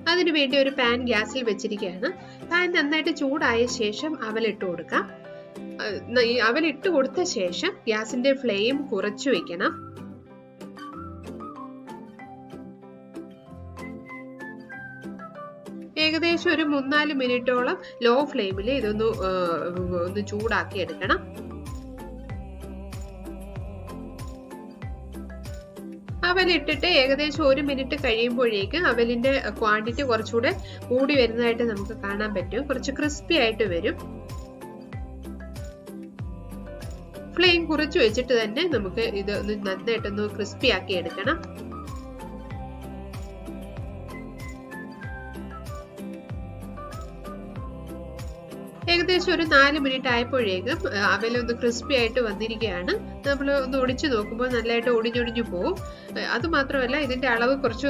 അതിനുവേണ്ടി ഒരു പാൻ ഗ്യാസിൽ വെച്ചിരിക്കുകയാണ്. പാൻ നന്നായിട്ട് ചൂടായ ശേഷം അവലിട്ട് കൊടുക്കാം. അവലിട്ട് കൊടുത്ത ശേഷം ഗ്യാസിന്റെ ഫ്ലെയിം കുറച്ചു വെക്കണം. ഏകദേശം ഒരു 3-4 മിനിറ്റോളം ലോ ഫ്ലെയിമിൽ ഇതൊന്ന് ചൂടാക്കി എടുക്കണം. അവലിട്ടിട്ട് ഏകദേശം 1 മിനിറ്റ് കഴിയുമ്പോഴേക്ക് അവലിന്റെ ക്വാണ്ടിറ്റി കുറച്ചുകൂടെ കൂടി വരുന്നതായിട്ട് നമുക്ക് കാണാൻ പറ്റും. കുറച്ച് ക്രിസ്പി ആയിട്ട് വരും. ഫ്ലെയിം കുറച്ച് വെച്ചിട്ട് തന്നെ നമുക്ക് ഇത് നന്നായിട്ടൊന്ന് ക്രിസ്പി ആക്കി എടുക്കണം. ഏകദേശം ഒരു 4 മിനിറ്റ് ആയപ്പോഴേക്കും അവലൊന്ന് ക്രിസ്പി ആയിട്ട് വന്നിരിക്കുകയാണ്. നമ്മൾ ഒന്ന് ഒടിച്ചു നോക്കുമ്പോൾ നല്ലതായിട്ട് ഒടിഞ്ഞൊടിഞ്ഞു പോകും. അത് മാത്രമല്ല ഇതിന്റെ അളവ് കുറച്ച്